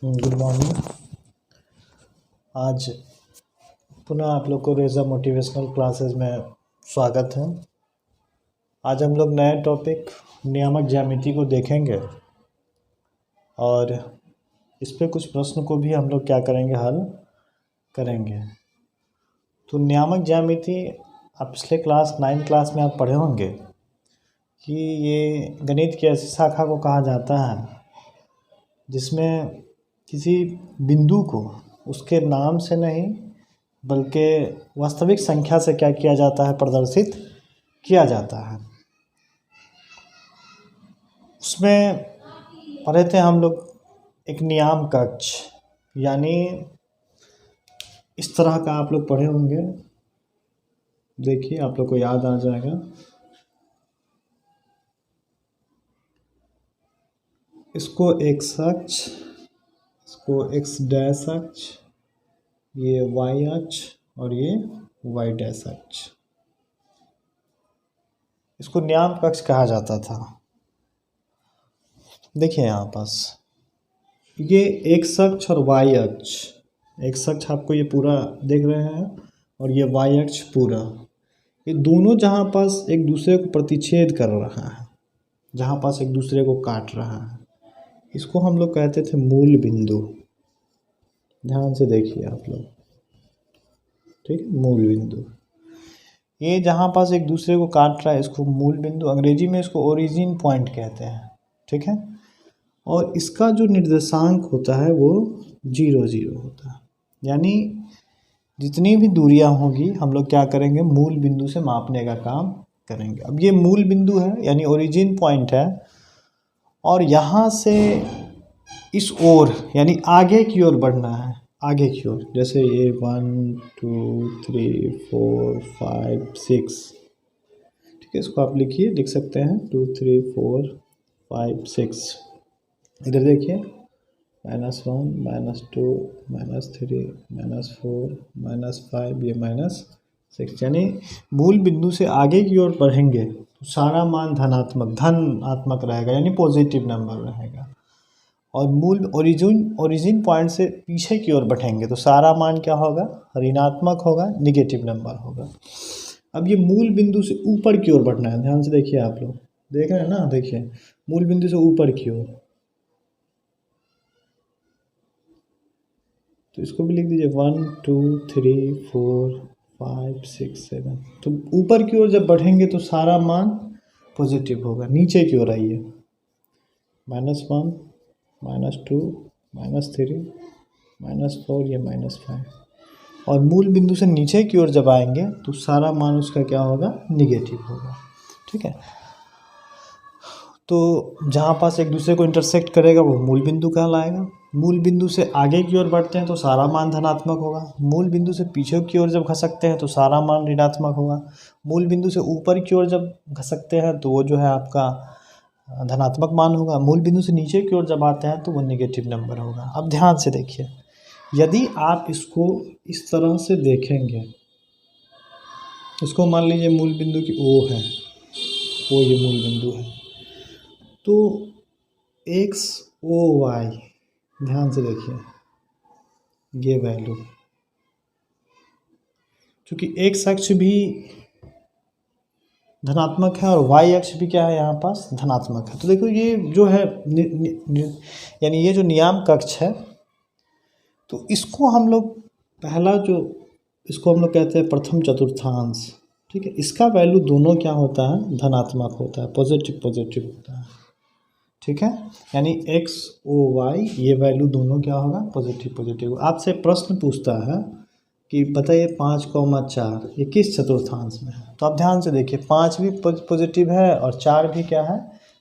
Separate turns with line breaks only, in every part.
Good morning. आज पुनः आप लोग को रेजा मोटिवेशनल क्लासेस में स्वागत है। आज हम लोग नए टॉपिक नियामक ज्यामिति को देखेंगे और इस पे कुछ प्रश्न को भी हम लोग क्या करेंगे, हल करेंगे। तो नियामक ज्यामिति आप पिछले क्लास 9 क्लास में आप पढ़े होंगे कि ये गणित की ऐसी शाखा को कहा जाता है जिसमें किसी बिंदु को उसके नाम से नहीं बल्कि वास्तविक संख्या से क्या किया जाता है, प्रदर्शित किया जाता है। उसमें पढ़े थे हम लोग एक नियाम कक्ष, यानी इस तरह का आप लोग पढ़े होंगे। देखिए आप लोग को याद आ जाएगा। इसको एक्स अक्ष, इसको एक्स डैश अक्ष, ये वाई अक्ष और ये वाई डैश अक्ष, इसको नियाम कक्ष कहा जाता था। देखिए यहाँ पास ये एक्स अक्ष और वाई अक्ष, एक्स अक्ष आपको ये पूरा देख रहे हैं और ये वाई अक्ष पूरा, ये दोनों जहाँ पास एक दूसरे को प्रतिच्छेद कर रहा है, जहाँ पास एक दूसरे को काट रहा है, इसको हम लोग कहते थे मूल बिंदु। ध्यान से देखिए आप लोग, ठीक है। मूल बिंदु, ये जहाँ पास एक दूसरे को काट रहा है इसको मूल बिंदु, अंग्रेजी में इसको ओरिजिन पॉइंट कहते हैं, ठीक है। और इसका जो निर्देशांक होता है वो 0 0 होता है, यानी जितनी भी दूरियां होगी हम लोग क्या करेंगे, मूल बिंदु से मापने का काम करेंगे। अब ये मूल बिंदु है यानी ओरिजिन पॉइंट है, और यहाँ से इस ओर यानी आगे की ओर बढ़ना है, आगे की ओर। जैसे ये 1 2 3 4 5 6, ठीक है। इसको आप लिखिए, लिख सकते हैं 2 3 4 5 6। इधर देखिए -1 -2 -3 -4 -5, ये -6, यानी मूल बिंदु से आगे की ओर बढ़ेंगे तो सारा मान धनात्मक रहेगा, यानी पॉजिटिव नंबर रहेगा। और मूल ओरिजिन पॉइंट से पीछे की ओर बढ़ेंगे तो सारा मान क्या होगा, ऋणात्मक होगा, निगेटिव नंबर होगा। अब ये मूल बिंदु से ऊपर की ओर बढ़ना है, ध्यान से देखिए आप लोग, देख रहे हैं ना, देखिए मूल बिंदु से ऊपर की ओर, तो इसको भी लिख दीजिए 1 2 3 4 5 6 7। तो ऊपर की ओर जब बढ़ेंगे तो सारा मान पॉजिटिव होगा। नीचे की ओर आइए, -1 -2 -3 -4, ये -5, और मूल बिंदु से नीचे की ओर जब आएंगे तो सारा मान उसका क्या होगा, निगेटिव होगा, ठीक है। तो जहाँ पास एक दूसरे को इंटरसेक्ट करेगा वो मूल बिंदु कहलाएगा। मूल बिंदु से आगे की ओर बढ़ते हैं तो सारा मान धनात्मक होगा। मूल बिंदु से पीछे की ओर जब खसकते हैं तो सारा मान ऋणात्मक होगा। मूल बिंदु से ऊपर की ओर जब खसकते हैं तो वो जो है आपका धनात्मक मान होगा। मूल बिंदु से नीचे की ओर जब आते हैं तो वो निगेटिव नंबर होगा। अब ध्यान से देखिए, यदि आप इसको इस तरह से देखेंगे, इसको मान लीजिए मूल बिंदु की ओ है, ओ ये मूल बिंदु है, तो एक्स ओ वाई, ध्यान से देखिए ये वैल्यू, क्योंकि एक्स अक्ष भी धनात्मक है और वाई अक्ष भी क्या है, यहाँ पास धनात्मक है। तो देखो ये जो है यानी ये जो नियाम कक्ष है, तो इसको हम लोग पहला जो, इसको हम लोग कहते हैं प्रथम चतुर्थांश, ठीक है। इसका वैल्यू दोनों क्या होता है, धनात्मक होता है, पॉजिटिव होता है, ठीक है। यानी एक्स ओ वाई ये वैल्यू दोनों क्या होगा, पॉजिटिव। आपसे प्रश्न पूछता है कि बताइए 5,4 ये किस चतुर्थांश में है, तो आप ध्यान से देखिए 5 भी पॉजिटिव है और 4 भी क्या है,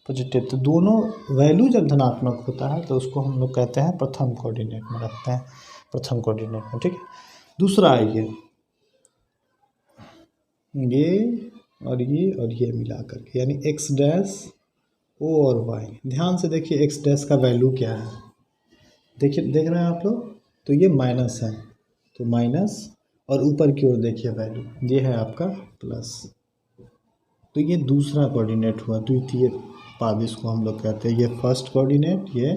पॉजिटिव। तो दोनों वैल्यू जब धनात्मक होता है तो उसको हम लोग कहते हैं प्रथम कोऑर्डिनेट में रखते हैं, प्रथम कोऑर्डिनेट में, ठीक है। दूसरा है ये और ये मिला करके, यानी एक्स डैश ओ और वाई। ध्यान से देखिए एक्स डैश का वैल्यू क्या है, देखिए देख रहे हैं आप लोग, तो ये माइनस है, तो माइनस, और ऊपर की ओर देखिए वैल्यू ये है आपका प्लस। तो ये दूसरा कोऑर्डिनेट हुआ, द्वितीय पाद इसको हम लोग कहते हैं। ये फर्स्ट कोऑर्डिनेट, ये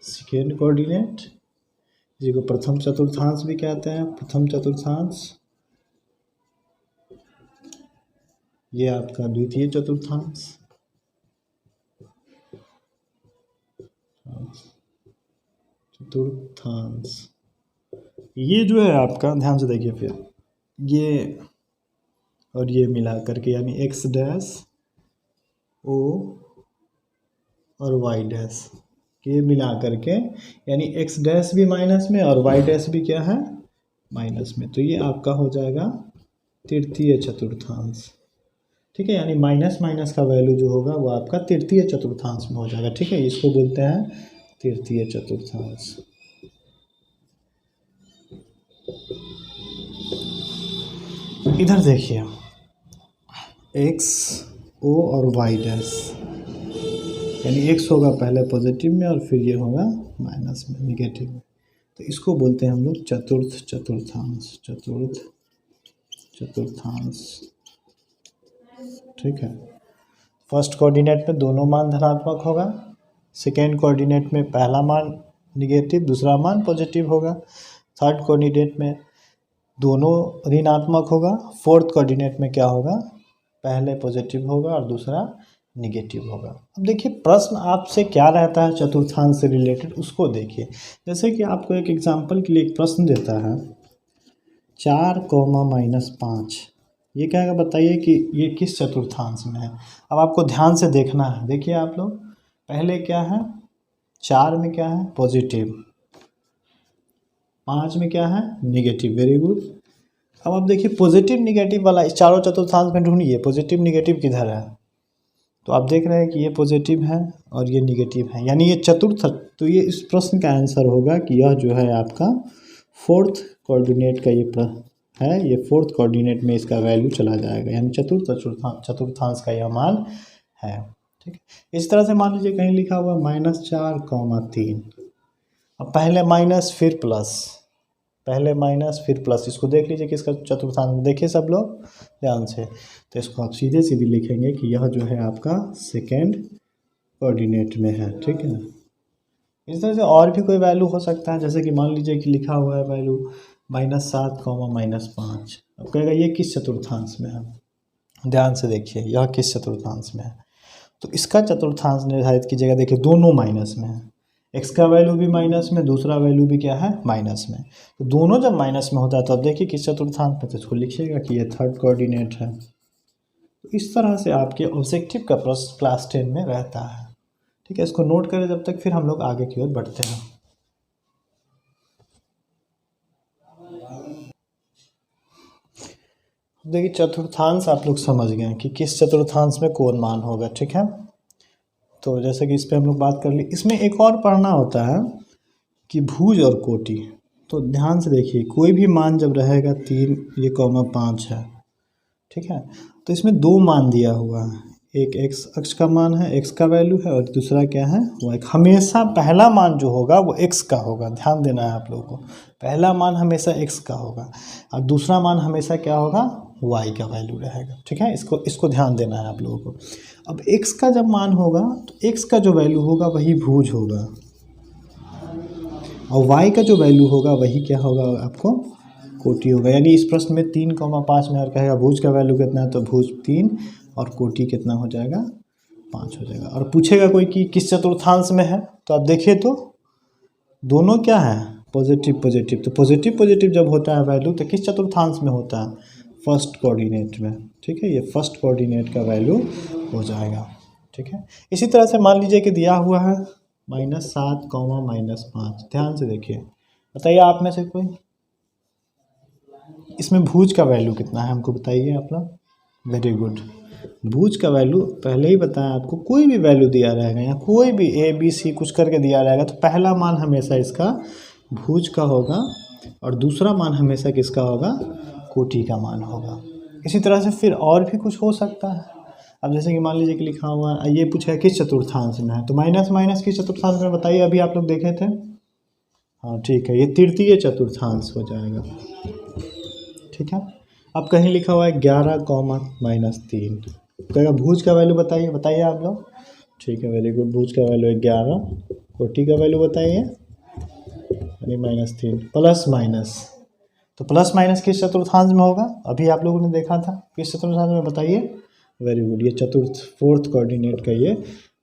सेकेंड कोऑर्डिनेट, इसी को प्रथम चतुर्थांश भी कहते हैं, प्रथम चतुर्थांश। ये आपका द्वितीय चतुर्थांश, चतुर्थांश। ये जो है आपका, ध्यान से देखिए फिर, ये और ये मिला करके यानी एक्स डैश ओ और वाई डैश, ये मिला करके यानी एक्स डैश भी माइनस में और वाई डैश भी क्या है, माइनस में। तो ये आपका हो जाएगा तृतीय चतुर्थांश। ठीक है, यानी माइनस माइनस का वैल्यू जो होगा वो आपका तृतीय चतुर्थांश में हो जाएगा। ठीक है, इसको बोलते हैं तृतीय चतुर्थांश। इधर देखिए, एक्स ओ और वाई डैश, यानी एक्स होगा पहले पॉजिटिव में और फिर ये होगा माइनस में, निगेटिव में। तो इसको बोलते हैं हम लोग चतुर्थ चतुर्थांश, चतुर्थ चतुर्थांश। ठीक है, फर्स्ट कोऑर्डिनेट में दोनों मान धनात्मक होगा, सेकेंड कोऑर्डिनेट में पहला मान निगेटिव, दूसरा मान पॉजिटिव होगा, थर्ड कोऑर्डिनेट में दोनों ऋणात्मक होगा, फोर्थ कोऑर्डिनेट में क्या होगा, पहले पॉजिटिव होगा और दूसरा निगेटिव होगा। अब देखिए प्रश्न आपसे क्या रहता है चतुर्थांश से रिलेटेड, उसको देखिए। जैसे कि आपको एक एग्जांपल के लिए एक प्रश्न देता है 4,-5, ये क्या है बताइए कि ये किस चतुर्थांश में है। अब आपको ध्यान से देखना है। देखिए आप लोग, पहले क्या है, 4 में क्या है, पॉजिटिव, 5 में क्या है, निगेटिव। Very good. अब आप देखिए पॉजिटिव निगेटिव वाला इस चारों चतुर्थांश में ढूंढिए, पॉजिटिव निगेटिव किधर है। तो आप देख रहे हैं कि ये पॉजिटिव है और ये निगेटिव है, यानी ये चतुर्थ। तो ये इस प्रश्न का आंसर होगा कि यह जो है आपका फोर्थ कोऑर्डिनेट का ये है, ये फोर्थ कोऑर्डिनेट में इसका वैल्यू चला जाएगा, यानी चतुर्थ चतुर्थांश का यह मान है। ठीक है, इस तरह से मान लीजिए कहीं लिखा हुआ -4,3, अब पहले माइनस फिर प्लस, पहले माइनस फिर प्लस, इसको देख लीजिए किसका चतुर्थांश। देखिए सब लोग ध्यान से, तो इसको आप सीधे सीधे लिखेंगे कि यह जो है आपका सेकेंड कोऑर्डिनेट में है। ठीक है, इस तरह से और भी कोई वैल्यू हो सकता है, जैसे कि मान लीजिए कि लिखा हुआ है वैल्यू -7, -5। अब कहेगा ये किस चतुर्थांश में है, ध्यान से देखिए यह किस चतुर्थांश में है। तो इसका चतुर्थांश निर्धारित कीजिएगा। देखिए दोनों माइनस में है, एक्स का वैल्यू भी माइनस में, दूसरा वैल्यू भी क्या है, माइनस में। तो दोनों जब माइनस में होता है तो अब देखिए किस चतुर्थांश में, तो इसको लिखिएगा कि ये थर्ड कोऑर्डिनेट है। तो इस तरह से आपके ऑब्जेक्टिव का प्रश्न क्लास 10 में रहता है। ठीक है, इसको नोट करें जब तक, फिर हम लोग आगे की ओर बढ़ते हैं। देखिए चतुर्थांश आप लोग समझ गए कि किस चतुर्थांश में कौन मान होगा। ठीक है, तो जैसे कि इस पर हम लोग बात कर ली, इसमें एक और पढ़ना होता है कि भुज और कोटि। तो ध्यान से देखिए, कोई भी मान जब रहेगा 3 ये कॉमा 5 है। ठीक है, तो इसमें दो मान दिया हुआ है, एक एक्स अक्ष का मान है, एक्स का वैल्यू है, और दूसरा क्या है, वाई। हमेशा पहला मान जो होगा वो एक्स का होगा, ध्यान देना है आप लोगों को। पहला मान हमेशा एक्स का होगा और दूसरा मान हमेशा क्या होगा, वाई का वैल्यू रहेगा। ठीक है, इसको ध्यान देना है आप लोगों को। अब एक्स का जब मान होगा तो एक्स का जो वैल्यू होगा वही भुज होगा, और वाई का जो वैल्यू होगा वही क्या होगा, आपको कोटि होगा। यानी इस प्रश्न में 3,5 में और कहेगा भुज का वैल्यू कितना है, तो भुज 3 और कोटि कितना हो जाएगा, 5 हो जाएगा। और पूछेगा कोई कि किस चतुर्थांश में है, तो आप देखिए तो दोनों क्या है, पॉजिटिव पॉजिटिव। तो पॉजिटिव पॉजिटिव जब होता है वैल्यू तो किस चतुर्थांश में होता है, फर्स्ट कोऑर्डिनेट में। ठीक है, ये फर्स्ट कोऑर्डिनेट का वैल्यू हो जाएगा। ठीक है, इसी तरह से मान लीजिए कि दिया हुआ है -7, -5। ध्यान से देखिए, बताइए आप में से कोई, इसमें भुज का वैल्यू कितना है हमको बताइए आप लोग। वेरी गुड, भुज का वैल्यू पहले ही बताया आपको, कोई भी वैल्यू दिया रहेगा या कोई भी ABC कुछ करके दिया रहेगा तो पहला मान हमेशा इसका भुज का होगा और दूसरा मान हमेशा किसका होगा, कोटि का मान होगा। इसी तरह से फिर और भी कुछ हो सकता है। अब जैसे कि मान लीजिए कि लिखा हुआ है, ये पूछा है किस चतुर्थांश में है, तो माइनस माइनस किस चतुर्थांश में बताइए, अभी आप लोग देखे थे। हाँ ठीक है, ये तृतीय चतुर्थांश हो जाएगा। ठीक है, अब कहीं लिखा हुआ है 11, -3, कहेगा भुज का वैल्यू बताइए आप लोग। ठीक है, वेरी गुड, भुज का वैल्यू है 11, कोटि का वैल्यू बताइए, यानी -3 प्लस माइनस, तो प्लस माइनस किस चतुर्थांश में होगा, अभी आप लोगों ने देखा था किस चतुर्थांश में, बताइए। वेरी गुड, ये फोर्थ कोऑर्डिनेट का ये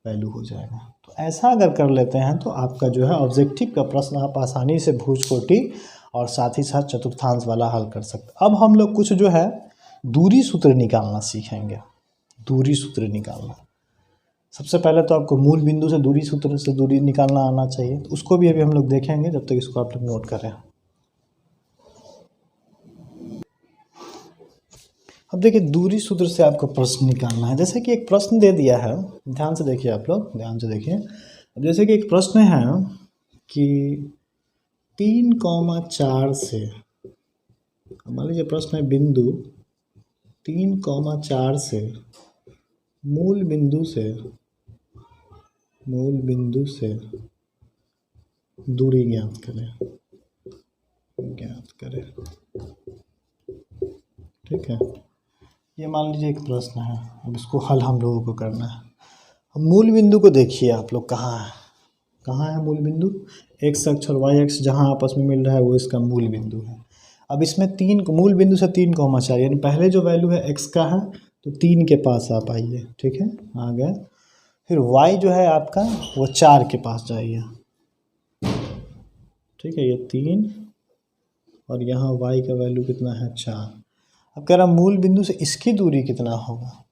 वैल्यू हो जाएगा। तो ऐसा अगर कर लेते हैं तो आपका जो है ऑब्जेक्टिव का प्रश्न आप आसानी से भुज कोटि और साथ ही साथ चतुर्थांश वाला हल कर सकते। अब हम लोग कुछ जो है दूरी सूत्र निकालना सीखेंगे। दूरी सूत्र निकालना, सबसे पहले तो आपको मूल बिंदु से दूरी सूत्र से दूरी निकालना आना चाहिए, तो उसको भी अभी हम लोग देखेंगे, जब तक इसको आप लोग नोट करें। अब देखिए दूरी सूत्र से आपको प्रश्न निकालना है। जैसे कि एक प्रश्न दे दिया है, ध्यान से देखिए, आप लोग ध्यान से देखिए। अब जैसे कि एक प्रश्न है कि 3,4 से, मान लीजिए प्रश्न है बिंदु 3,4 से मूल बिंदु से दूरी ज्ञात करें। ठीक है, ये मान लीजिए एक प्रश्न है। अब इसको हल हम लोगों को करना है। अब मूल बिंदु को देखिए आप लोग, कहाँ है मूल बिंदु, x अक्ष और y अक्ष जहाँ आपस में मिल रहा है वो इसका मूल बिंदु है। अब इसमें मूल बिंदु से 3,4 यानी पहले जो वैल्यू है x का है तो 3 के पास आप आइए, ठीक है, आ गए। फिर y जो है आपका वो 4 के पास जाइए, ठीक है, ये 3 और यहाँ y का वैल्यू कितना है 4। अब कह रहा मूल बिंदु से इसकी दूरी कितना होगा,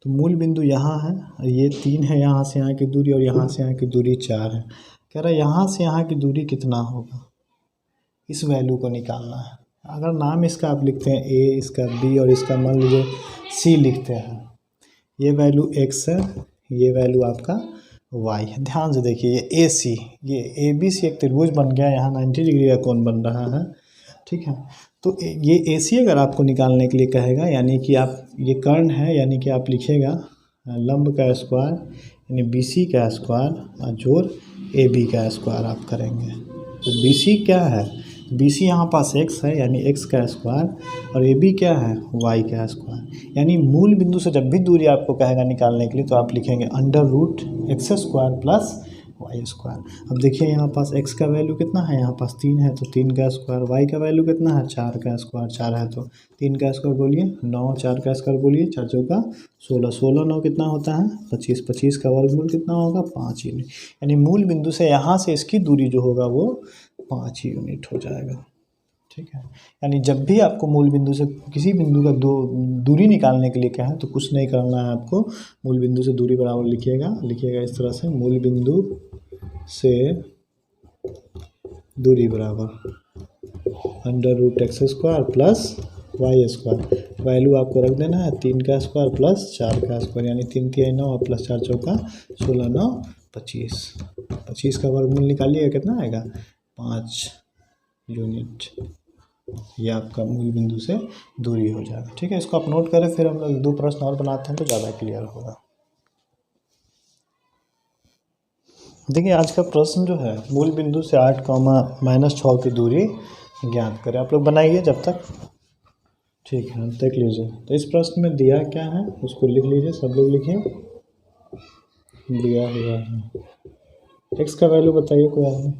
तो मूल बिंदु यहाँ है और ये 3 है, यहाँ से यहाँ की दूरी, और यहाँ से यहाँ की दूरी 4 है। कह रहा यहाँ से यहाँ की दूरी कितना होगा, इस वैल्यू को निकालना है। अगर नाम इसका आप लिखते हैं a, इसका b और इसका मान लीजिए c लिखते हैं, ये वैल्यू x है, ये वैल्यू आपका y है। ध्यान से देखिए, ये AC, ये ABC एक त्रिभुज बन गया, यहाँ 90 डिग्री का कोण बन रहा है, ठीक है। तो ये AC अगर आपको निकालने के लिए कहेगा, यानी कि आप ये कर्ण है, यानी कि आप लिखिएगा लंब का स्क्वायर यानी BC का स्क्वायर और जोड़ AB का स्क्वायर आप करेंगे। तो BC क्या है, BC यहाँ पास x है यानी x का स्क्वायर, और AB क्या है y का स्क्वायर। यानी मूल बिंदु से जब भी दूरी आपको कहेगा निकालने के लिए तो आप लिखेंगे √x² प्लस y²। अब देखिए यहाँ पास x का वैल्यू कितना है, यहाँ पास 3 है तो 3 का स्क्वायर, y का वैल्यू कितना है 4 का स्क्वायर, 4 है तो 3 का स्क्वायर बोलिए 9, 4 का स्क्वायर बोलिए 4 चौका 16, 16 9 कितना होता है 25, 25 का वर्गमूल कितना होगा 5 यूनिट। यानी मूल बिंदु से यहाँ से इसकी दूरी जो होगा वो 5 यूनिट हो जाएगा, ठीक है। यानी जब भी आपको मूल बिंदु से किसी बिंदु का दूरी निकालने के लिए कहें तो कुछ नहीं करना है आपको, मूल बिंदु से दूरी बराबर लिखिएगा इस तरह से, मूल बिंदु से दूरी बराबर √x² प्लस y²। वैल्यू आपको रख देना है 3 का स्क्वायर प्लस 4 का स्क्वायर, यानी 3 3 9 प्लस 4 चौका 16 9 25, 25 का वर्गमूल निकालिएगा कितना आएगा 5 यूनिट। ये आपका मूल बिंदु से दूरी हो जाएगा, ठीक है। इसको आप नोट करें, फिर हम लोग 2 प्रश्न और बनाते हैं तो ज़्यादा क्लियर होगा। देखिए आज का प्रश्न जो है मूल बिंदु से 8, -6 की दूरी ज्ञात करें। आप लोग बनाइए जब तक, ठीक है, देख लीजिए। तो इस प्रश्न में दिया क्या है उसको लिख लीजिए, सब लोग लिखिए। दिया हुआ है x का वैल्यू बताइए कोई आदमी,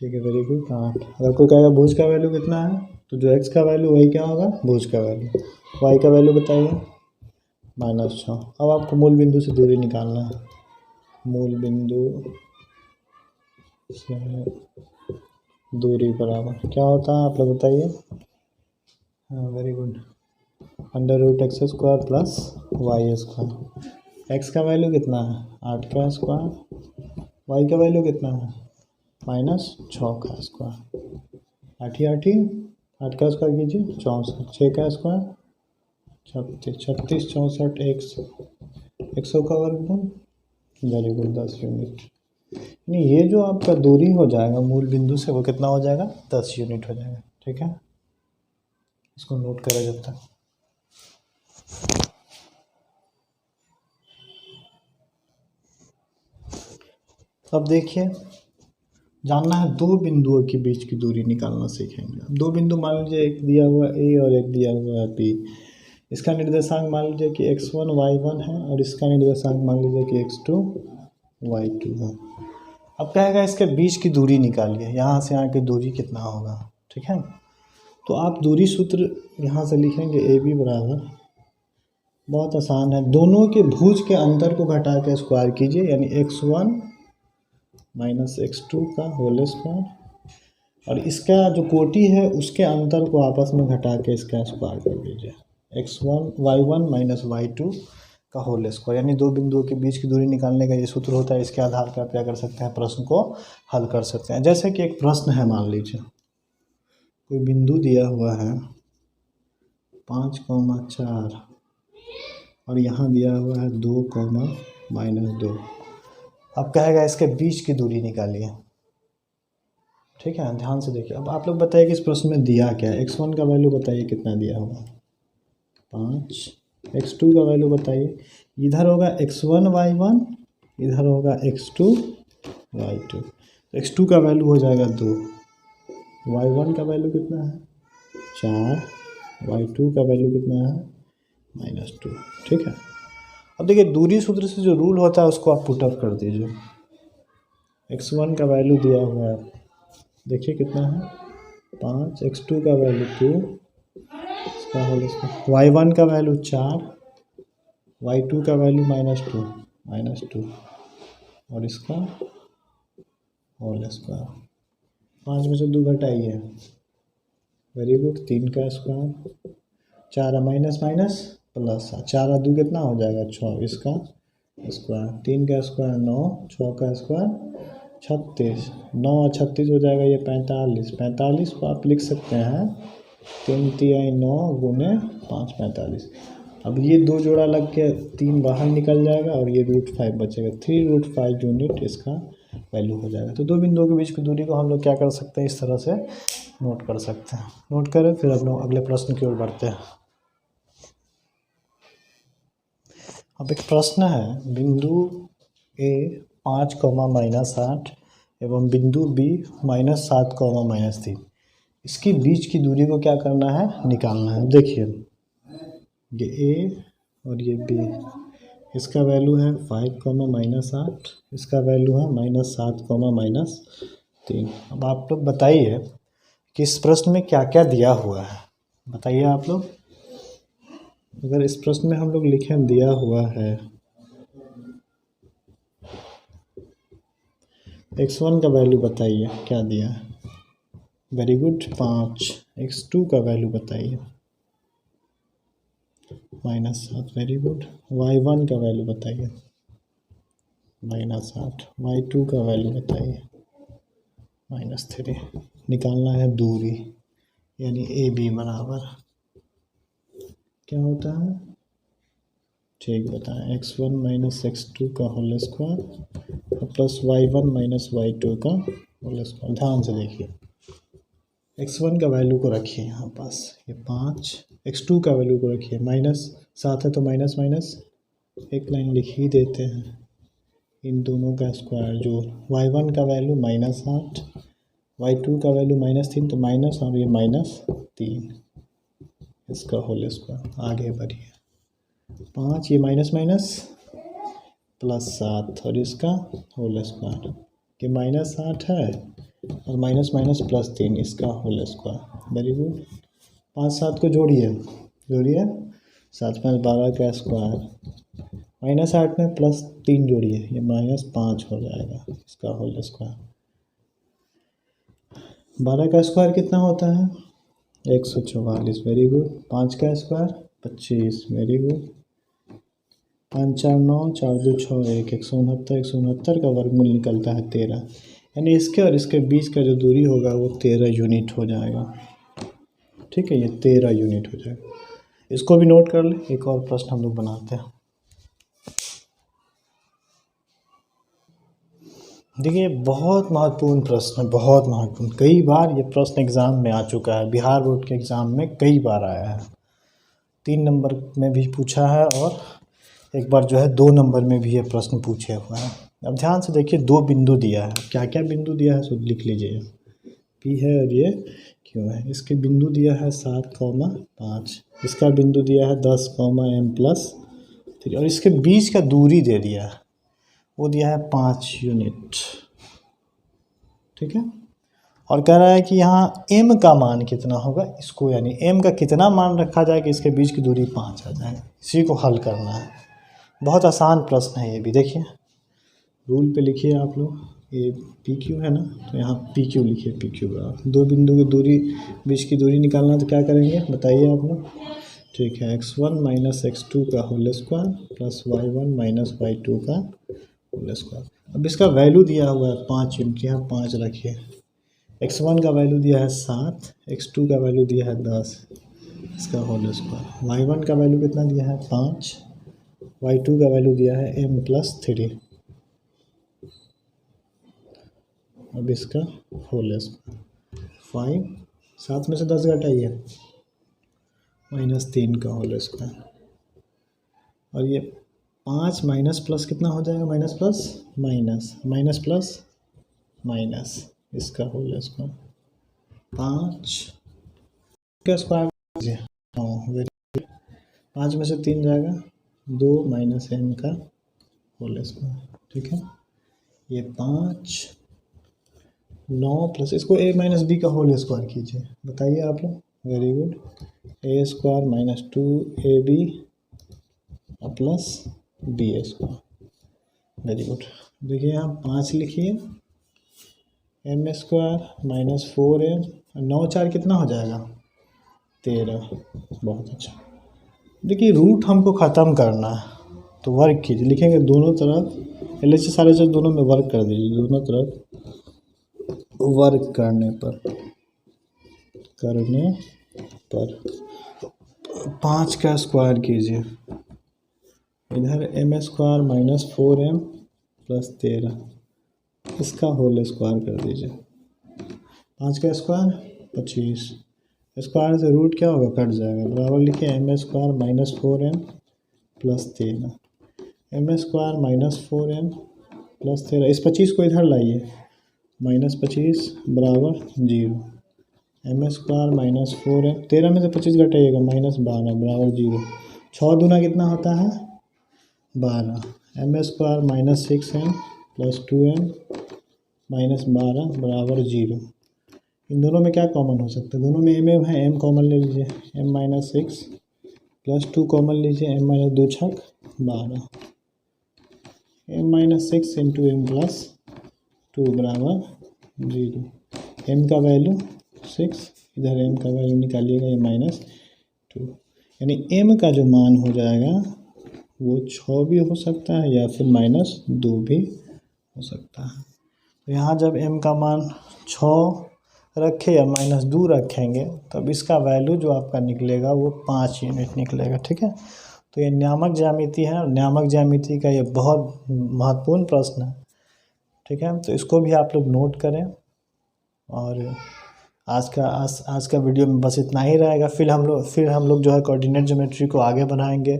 ठीक है, वेरी गुड। हाँ, अगर कोई कहेगा भुज का वैल्यू कितना है तो जो x का वैल्यू वही क्या होगा भुज का वैल्यू। y का वैल्यू बताइए -6। अब आपको मूल बिंदु से दूरी निकालना है, मूल बिंदु से दूरी बराबर क्या होता है आप लोग बताइए। हाँ very good, √x² plus y²। x का वैल्यू कितना है 8 का स्क्वायर, y का वैल्यू कितना है -6 का स्क्वायर। 8 8 का स्क्वायर कीजिए 64, 6 का स्क्वायर 36, 36 64 100 का वर्गमूल, वेरी गुड 10 यूनिट। यानी ये जो आपका दूरी हो जाएगा मूल बिंदु से वो कितना हो जाएगा 10 यूनिट हो जाएगा, ठीक है। इसको नोट करें जब तक। अब देखिए जानना है 2 बिंदुओं के बीच की दूरी निकालना सीखेंगे। 2 बिंदु मान लीजिए एक दिया हुआ A और एक दिया हुआ है B। इसका निर्देशांक मान लीजिए कि x1 y1 है और इसका निर्देशांक मान लीजिए कि x2 y2 है। अब कहेगा इसके बीच की दूरी निकालिए, यहाँ से यहाँ की दूरी कितना होगा। ठीक है, तो आप दूरी सूत्र यहाँ से लिखेंगे ए बी बराबर, बहुत आसान है, दोनों के भुज के अंतर को घटा के स्क्वायर कीजिए, यानी x1 माइनस x2 का होल स्क्वायर, और इसका जो कोटि है उसके अंतर को आपस में घटा के इसका स्क्वायर कर दीजिए, y1 माइनस y2 का होल स्क्वायर, यानी दो बिंदुओं के बीच की दूरी निकालने का ये सूत्र होता है। इसके आधार पर आप क्या कर सकते हैं, प्रश्न को हल कर सकते हैं। जैसे कि एक प्रश्न है, मान लीजिए कोई बिंदु दिया हुआ है 5,4 और यहाँ दिया हुआ है 2,-2। अब कहेगा इसके बीच की दूरी निकालिए। ठीक है, ध्यान से देखिए। अब आप लोग बताइए कि इस प्रश्न में दिया क्या है। x1 का वैल्यू बताइए कितना दिया हुआ, 5। x2 का वैल्यू बताइए, इधर होगा x1 y1, इधर होगा x2 y2। तो x2 का वैल्यू हो जाएगा 2, y1 का वैल्यू कितना है 4, y2 का वैल्यू कितना है -2। ठीक है, अब देखिए दूरी सूत्र से जो रूल होता है उसको आप पुटअप कर दीजिए। x1 का वैल्यू दिया हुआ है, देखिए कितना है 5, x2 का वैल्यू 2, इसका होल स्क्वायर, y1 का वैल्यू 4, y2 का वैल्यू -2 और इसका होल स्क्वायर। 5 में से 2 घटाइए, वेरी गुड, 3 का स्क्वायर, 4 माइनस माइनस प्लस, 4 2 कितना हो जाएगा 6, इसका स्क्वायर, 3 का स्क्वायर 9, 6 का स्क्वायर 36, 9 और 36 हो जाएगा ये 45। 45 को आप लिख सकते हैं 3 तिहाई 9 गुने 5 45। अब ये 2 जोड़ा लग के 3 बाहर निकल जाएगा और ये √5 बचेगा, 3√5 यूनिट इसका वैल्यू हो जाएगा। तो दो बिंदुओं के बीच की दूरी को हम लोग क्या कर सकते हैं, इस तरह से नोट कर सकते हैं। नोट करें, फिर हम लोग अगले प्रश्न की ओर बढ़ते हैं। अब एक प्रश्न है, बिंदु ए 5,-8 एवं बिंदु बी -7,-3, इसकी बीच की दूरी को क्या करना है, निकालना है। देखिए ये ए और ये बी, इसका वैल्यू है 5,-8, इसका वैल्यू है -7,-3। अब आप लोग बताइए कि इस प्रश्न में क्या क्या दिया हुआ है, बताइए आप लोग। अगर इस प्रश्न में हम लोग लिखें दिया हुआ है x1 का वैल्यू बताइए क्या दिया है, वेरी गुड 5। x2 का वैल्यू बताइए -7, वेरी गुड। y1 का वैल्यू बताइए -8, y2 का वैल्यू बताइए -3। निकालना है दूरी, यानी ए बी बराबर क्या होता है, ठीक बताएं, x1 माइनस x2 का whole square plus y1 minus y2 का होल स्क्वायर। ध्यान से देखिए, x1 का वैल्यू को रखिए यहाँ पास, ये 5, x2 का वैल्यू को रखिए, -7 है तो माइनस माइनस एक लाइन लिख ही देते हैं, इन दोनों का स्क्वायर, जो y1 का वैल्यू -8, y2 का वैल्यू -3, तो माइनस और ये -3, इसका होल स्क्वायर। आगे बढ़िए, 5 ये माइनस माइनस +7 और इसका होल स्क्वायर, ये -8 है और माइनस माइनस +3, इसका होल स्क्वायर, वेरी गुड। 5 7 को जोड़िए 7 5 12 का स्क्वायर, -8 में +3 जोड़िए, ये -5 हो जाएगा, इसका होल स्क्वायर। 12 का स्क्वायर कितना होता है 144, वेरी गुड। 5 का स्क्वायर 25, वेरी गुड। 5 4 9, 4 2 6 1, 169, 169 का वर्गमूल निकलता है 13, यानी इसके और इसके बीच का जो दूरी होगा वो 13 यूनिट हो जाएगा। ठीक है, ये 13 यूनिट हो जाएगा। इसको भी नोट कर ले। एक और प्रश्न हम लोग बनाते हैं। देखिए बहुत महत्वपूर्ण प्रश्न है, बहुत महत्वपूर्ण, कई बार ये प्रश्न एग्ज़ाम में आ चुका है, बिहार बोर्ड के एग्ज़ाम में कई बार आया है। 3 नंबर में भी पूछा है और एक बार जो है 2 नंबर में भी ये प्रश्न पूछे हुए हैं। अब ध्यान से देखिए, 2 बिंदु दिया है, क्या क्या बिंदु दिया है सब लिख लीजिए, P है और ये Q है। इसके बिंदु दिया है 7,5, इसका बिंदु दिया है 10,m+3 और इसके बीच का दूरी दे दिया है, वो दिया है 5 यूनिट। ठीक है। और कह रहा है कि यहाँ m का मान कितना होगा, इसको यानी m का कितना मान रखा जाए कि इसके बीच की दूरी 5 आ जाए, इसी को हल करना है। बहुत आसान प्रश्न है ये भी। देखिए रूल पे लिखिए आप लोग, ये PQ है ना, तो यहाँ PQ लिखिए, PQ बराबर 2 बिंदु की दूरी, बीच की दूरी निकालना, तो क्या करेंगे बताइए आप लोग। ठीक है, x1 माइनस x2 का whole square plus y1 minus y2 का होल स्क्वायर। अब इसका वैल्यू दिया हुआ है 5 यूनिट, यहाँ 5 रखिए। x1 का वैल्यू दिया है 7, x2 का वैल्यू दिया है 10, इसका होल स्क्वायर। y1 का वैल्यू कितना दिया है 5, y2 का वैल्यू दिया है m+3, अब इसका होल स्क्वायर। 5, 7 में से 10 घटाइए, -3 का होल स्क्वायर। और ये 5 माइनस प्लस कितना हो जाएगा, minus plus minus, minus plus minus, इसका होल स्क्वायर। 5 का स्क्वायर कीजिए, हाँ 5 में से 3 जाएगा 2 माइनस m का होल स्क्वायर। ठीक है, ये 5 9 प्लस इसको a माइनस बी का होल स्क्वायर कीजिए, बताइए आप लोग। Very good, a square minus 2ab plus b square, very good. देखिए यहाँ 5 लिखिए, m स्क्वायर माइनस 4m, 9 4 कितना हो जाएगा 13, बहुत अच्छा। देखिए रूट हमको ख़त्म करना है, तो वर्क कीजिए, लिखेंगे दोनों तरफ LHS RHS दोनों में वर्क कर दीजिए, दोनों तरफ वर्क करने पर 5 का स्क्वायर कीजिए, इधर m square minus 4m plus 13, इसका होल स्क्वायर कर दीजिए। 5 का स्क्वायर 25, स्क्वायर से रूट क्या होगा, कट जाएगा, बराबर लिखिए m square minus 4m plus 13, m square minus 4m plus 13, इस 25 को इधर लाइए, -25 बराबर 0, m स्क्वायर माइनस 4m, 13 में से 25 घटाइएगा, -12 बराबर 0। 6 दूना कितना होता है 12, m square minus 6m plus 2m minus 12 बराबर 0। इन दोनों में क्या कॉमन हो सकता है, दोनों में m है, m कॉमन ले लीजिए, m माइनस 6 प्लस 2 कॉमन लीजिए, m माइनस 2 छक 12, m minus 6 into m plus 2 बराबर 0। m का वैल्यू 6, इधर m का वैल्यू निकालिएगा, ये -2, यानी m का जो मान हो जाएगा वो 6 भी हो सकता है या फिर -2 भी हो सकता है। तो यहाँ जब m का मान 6 रखे या -2 रखेंगे तब इसका वैल्यू जो आपका निकलेगा वो 5 यूनिट निकलेगा। ठीक है, तो ये नियामक ज्यामिति है, और नियामक ज्यामिति का ये बहुत महत्वपूर्ण प्रश्न है। ठीक है, तो इसको भी आप लोग नोट करें। और आज का वीडियो में बस इतना ही रहेगा। फिर हम लोग जो है कोऑर्डिनेट ज्योमेट्री को आगे बढ़ाएंगे,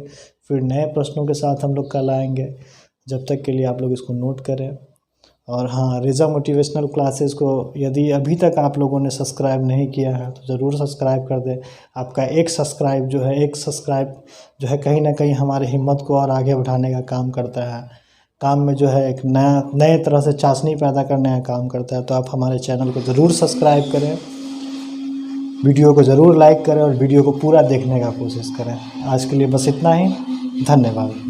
फिर नए प्रश्नों के साथ हम लोग कल आएंगे। जब तक के लिए आप लोग इसको नोट करें। और हाँ, रेजा मोटिवेशनल क्लासेस को यदि अभी तक आप लोगों ने सब्सक्राइब नहीं किया है तो ज़रूर सब्सक्राइब कर दें। आपका एक सब्सक्राइब जो है कहीं ना कहीं हमारे हिम्मत को और आगे बढ़ाने का काम करता है। काम में जो है एक नए तरह से चाशनी पैदा करने का काम करता है। तो आप हमारे चैनल को ज़रूर सब्सक्राइब करें, वीडियो को ज़रूर लाइक करें और वीडियो को पूरा देखने का कोशिश करें। आज के लिए बस इतना ही, धन्यवाद।